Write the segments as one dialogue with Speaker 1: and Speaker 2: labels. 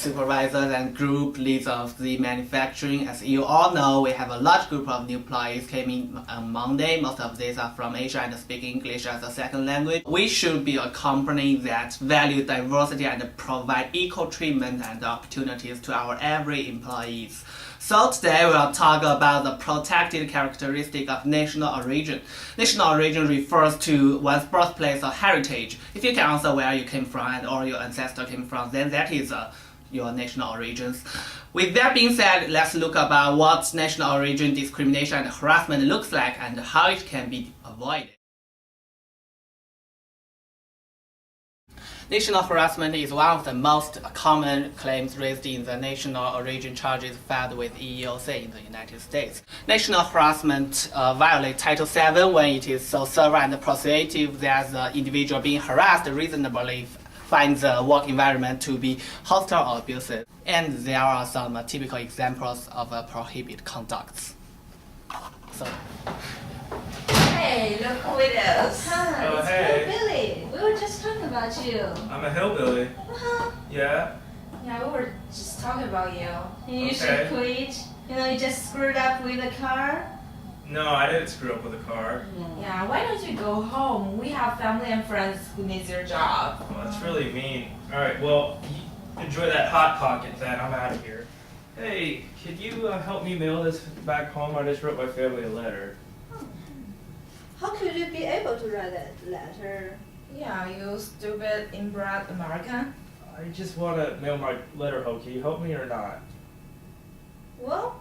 Speaker 1: supervisors and group leads of the manufacturing. As you all know, we have a large group of new employees came in on Monday. Most of these are from Asia and speak English as a second language. We should be a company that value diversity and provide equal treatment and opportunities to our every employees. So today we'll talk about the protected characteristic of national origin. National origin refers to one's birthplace or heritage. If you can answer where you came from and or your ancestor came from, then that is your national origins. With that being said, let's look about what national origin discrimination and harassment looks like and how it can be avoided. National harassment is one of the most common claims raised in the national origin charges filed with EEOC in the United States. National harassment violates Title VII when it is so severe and persuasive that the individual being harassed reasonably finds the work environment to be hostile or abusive. And there are some typical examples of prohibited conducts. So,
Speaker 2: Hey, look who it is.
Speaker 3: Hi,
Speaker 4: Oh,
Speaker 3: it's
Speaker 4: hey.
Speaker 3: Billy. We were just talking about you.
Speaker 4: I'm a hillbilly.
Speaker 3: Uh-huh.
Speaker 4: Yeah?
Speaker 2: Yeah, we were just talking about you.
Speaker 3: You
Speaker 4: Okay.
Speaker 3: should quit. You know, you just screwed up with the car.
Speaker 4: No, I didn't screw up with a car.
Speaker 2: Yeah, why don't you go home? We have family and friends who needs your job.
Speaker 4: Well, that's really mean. Alright, well, enjoy that Hot Pocket then. I'm out of here. Hey, could you help me mail this back home? I just wrote my family a letter.
Speaker 3: How could you be able to write that letter?
Speaker 2: Yeah, you stupid inbred American.
Speaker 4: I just want to mail my letter home. Can you help me or not?
Speaker 3: Well,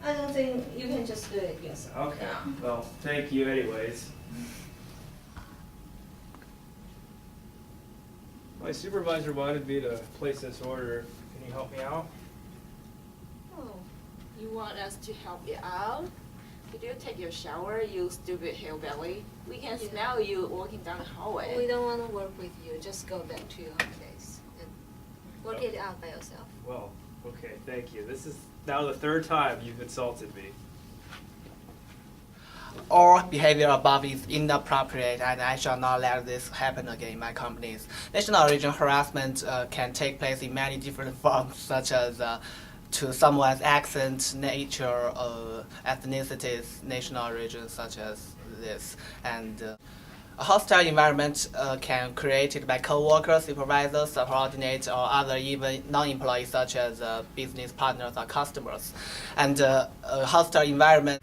Speaker 3: I don't think you can just do it yourself.
Speaker 4: Okay, well, thank you anyways. My supervisor wanted me to place this order. Can you help me out?
Speaker 5: Oh, you want us to help you out? Could you take your shower, you stupid hillbilly? We can
Speaker 3: Yeah.
Speaker 5: smell you walking down the hallway.
Speaker 3: We don't want to work with you. Just go back to your home base and work it out by yourself.
Speaker 4: Well, okay, thank you. This is now the third time you've insulted me.
Speaker 1: All behavior above is inappropriate and I shall not let this happen again in my companies. National origin harassment can take place in many different forms such as to someone's accent, nature, ethnicities, national origin such as this. And a hostile environment can be created by co-workers, supervisors, subordinates, or other even non-employees such as business partners or customers. And a hostile environment,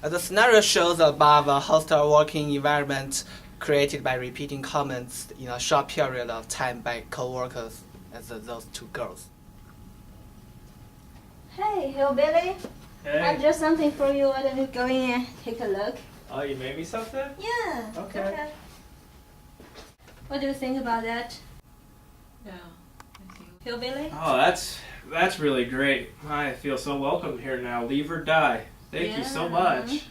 Speaker 1: the scenario shows above a hostile working environment created by repeating comments in a short period of time by co-workers as those two girls.
Speaker 3: Hey, Hillbilly. I
Speaker 4: Hey.
Speaker 3: drew something for you. Why don't you go in and take a look?
Speaker 4: Oh, you made me something?
Speaker 3: Yeah.
Speaker 4: Okay.
Speaker 3: Go ahead. What do you think about that,
Speaker 2: Yeah.
Speaker 3: Hillbilly?
Speaker 4: Oh, that's really great. I feel so welcome here now. Leave or die. Thank you so much.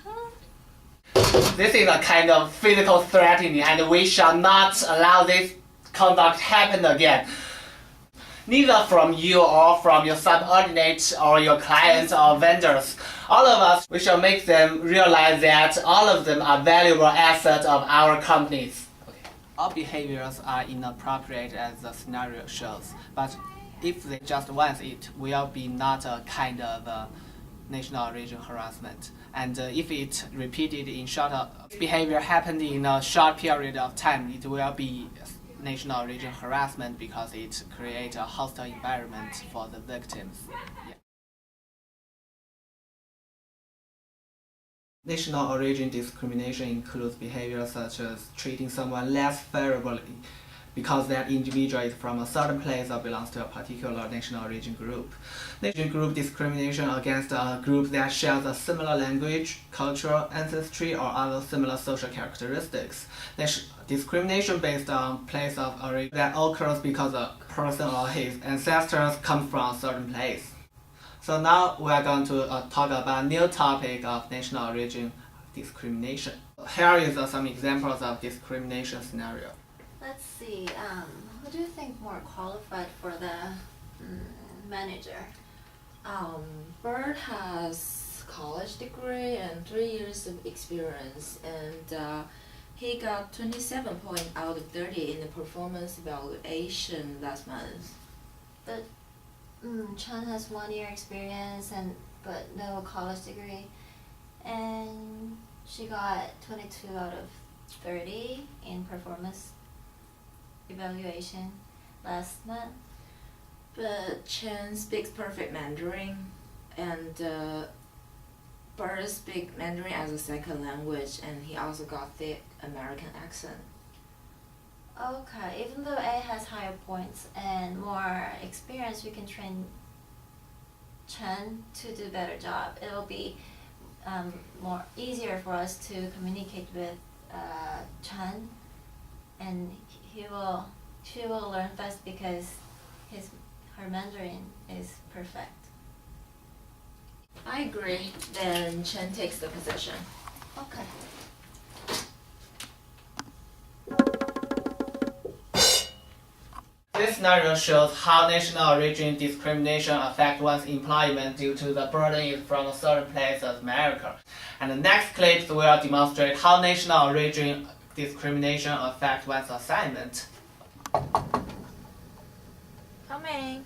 Speaker 1: This is a kind of physical threatening and we shall not allow this conduct happen again. Neither from you or from your subordinates or your clients or vendors. All of us, we shall make them realize that all of them are valuable assets of our companies. Okay. All behaviors are inappropriate as the scenario shows, but if they just once it will be not a kind of national origin harassment. And if it repeated in behavior happened in a short period of time, it will be national origin harassment because it creates a hostile environment for the victims. Yeah. National origin discrimination includes behavior such as treating someone less favorably because that individual is from a certain place or belongs to a particular national origin group. National group discrimination against a group that shares a similar language, culture, ancestry, or other similar social characteristics. Discrimination based on place of origin that occurs because a person or his ancestors come from a certain place. So now we are going to talk about a new topic of national origin discrimination. Here is some examples of discrimination scenario.
Speaker 6: Let's see, who do you think more qualified for the manager?
Speaker 5: Bert has college degree and 3 years of experience, and he got 27 points out of 30 in the performance evaluation last month.
Speaker 6: But Chen has 1 year experience but no college degree, and she got 22 out of 30 in performance evaluation last month.
Speaker 5: But Chen speaks perfect Mandarin, and Bert speaks Mandarin as a second language, and he also got the American accent.
Speaker 6: Okay, even though A has higher points and more experience, we can train Chen to do a better job. It'll be more easier for us to communicate with Chen, and she will learn fast because her Mandarin is perfect.
Speaker 5: I agree. Then Chen takes the position.
Speaker 6: Okay.
Speaker 1: This scenario shows how national origin discrimination affects one's employment due to the burden is from a certain place as America. And the next clips will demonstrate how national origin discrimination affects one's assignment.
Speaker 5: Coming.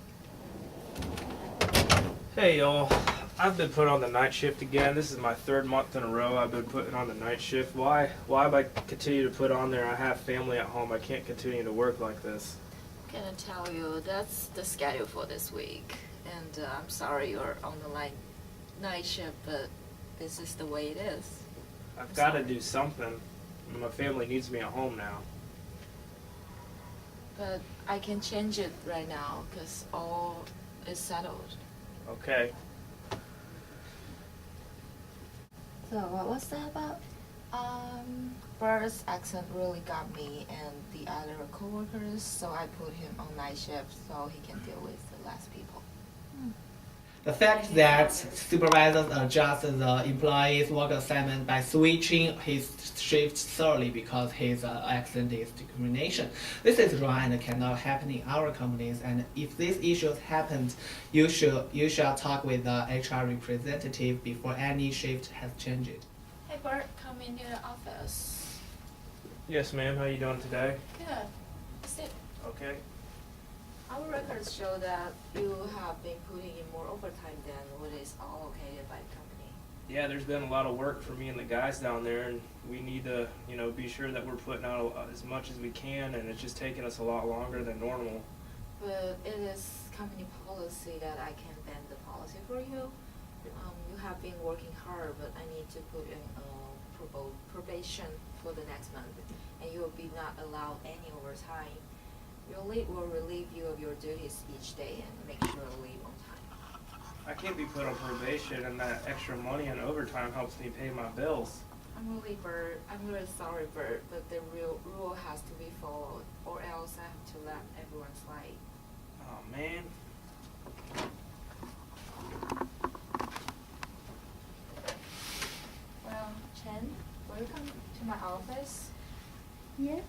Speaker 4: Hey y'all, I've been put on the night shift again. This is my 3rd month in a row I've been putting on the night shift. Why am I continue to put on there? I have family at home. I can't continue to work like this.
Speaker 5: Gonna tell you that's the schedule for this week, and I'm sorry you're on the night shift, but this is the way it is.
Speaker 4: I've got to do something. My family needs me at home now.
Speaker 5: But I can change it right now because all is settled.
Speaker 4: Okay.
Speaker 6: So what was that about?
Speaker 5: Bert's accent really got me and the other coworkers, so I put him on night shift so he can deal with the less people.
Speaker 1: The fact that supervisors adjust the employee's work assignment by switching his shift thoroughly because his accent is discrimination. This is wrong and cannot happen in our companies. And if these issues happen, you shall talk with the HR representative before any shift has changed.
Speaker 5: Hey Bert, come into the office.
Speaker 4: Yes, ma'am. How you doing today?
Speaker 5: Good. Sit.
Speaker 4: Okay.
Speaker 5: Our records show that you have been putting in more overtime than what is allocated by the company.
Speaker 4: Yeah, there's been a lot of work for me and the guys down there, and we need to, be sure that we're putting out as much as we can, and it's just taking us a lot longer than normal.
Speaker 5: But it is company policy that I can bend the policy for you. You have been working hard, but I need to put in probation for the next month, and you will be not allowed any overtime. Your lead will relieve you of your duties each day and make sure to leave on time.
Speaker 4: I can't be put on probation, and that extra money and overtime helps me pay my bills.
Speaker 5: I'm really sorry, Bert, but the real rule has to be followed, or else I have to let everyone slide.
Speaker 4: Oh, man.
Speaker 5: Well, Chen, will you come to my office?
Speaker 7: Yeah,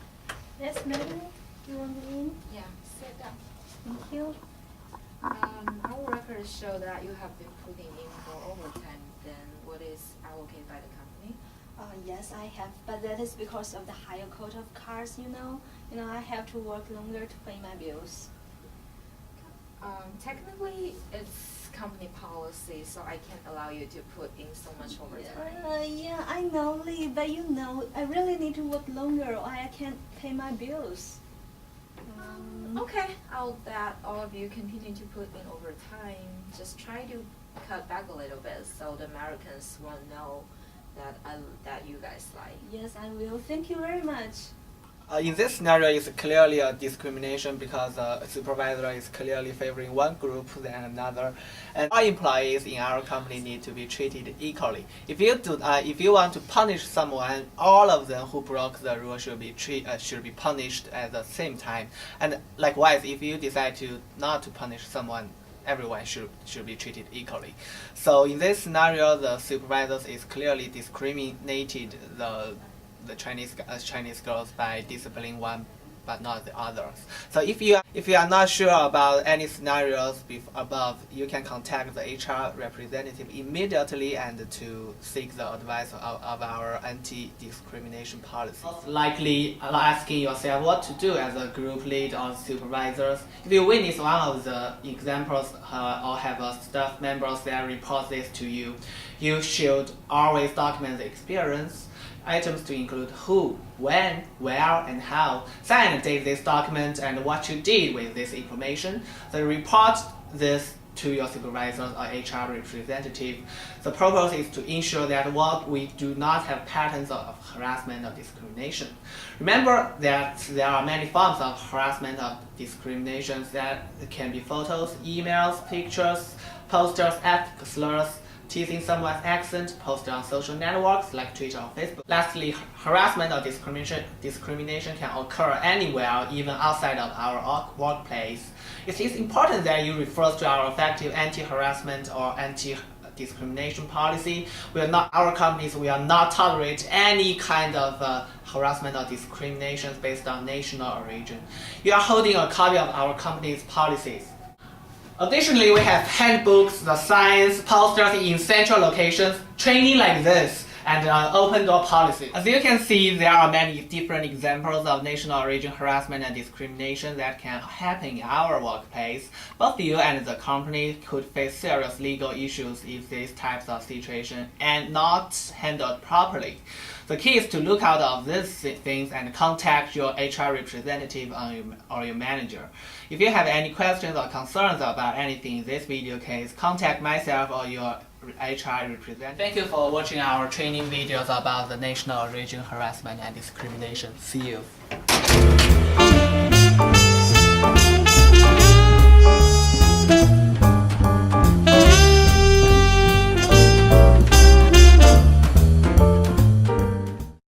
Speaker 7: yes, madam. You want me in?
Speaker 5: Yeah, sit down.
Speaker 7: Thank you.
Speaker 5: Our records show that you have been putting in more overtime than what is allocated by the company.
Speaker 7: Yes, I have, but that is because of the higher quota of cars, you know. I have to work longer to pay my bills.
Speaker 5: Technically, it's company policy, so I can't allow you to put in so much overtime.
Speaker 7: Yeah, I know, Lee, but I really need to work longer or I can't pay my bills.
Speaker 5: Okay, I'll bet all of you continue to put in overtime. Just try to cut back a little bit so the Americans won't know that you guys lie.
Speaker 7: Yes, I will. Thank you very much.
Speaker 1: In this scenario, it's clearly a discrimination because the supervisor is clearly favoring one group than another, and all employees in our company need to be treated equally. If you want to punish someone, all of them who broke the rule should be punished at the same time. And likewise, if you decide not to punish someone, everyone should be treated equally. So in this scenario, the supervisor is clearly discriminated the Chinese girls by disciplining one but not the others. So if you are not sure about any scenarios above, you can contact the HR representative immediately and to seek the advice of our anti-discrimination policy. Likely asking yourself what to do as a group lead or supervisors. If you witness one of the examples or have a staff members that report this to you, you should always document the experience. Items to include who, when, where, and how. Sign and date this document and what you did with this information. Then report this to your supervisor or HR representative. The purpose is to ensure that we do not have patterns of harassment or discrimination. Remember that there are many forms of harassment or discrimination that can be photos, emails, pictures, posters, ethnic slurs, teasing someone's accent, posted on social networks like Twitter or Facebook. Lastly, harassment or discrimination can occur anywhere, even outside of our workplace. It is important that you refer to our effective anti-harassment or anti-discrimination policy. Our companies will not tolerate any kind of harassment or discrimination based on national origin. You are holding a copy of our company's policies. Additionally, we have handbooks, the signs, posters in central locations, training like this, and an open door policy. As you can see, there are many different examples of national origin harassment and discrimination that can happen in our workplace. Both you and the company could face serious legal issues if these types of situations are not handled properly. The key is to look out of these things and contact your HR representative or your manager. If you have any questions or concerns about anything in this video case, contact myself or your HR representative. Thank you for watching our training videos about the national origin harassment and discrimination. See you.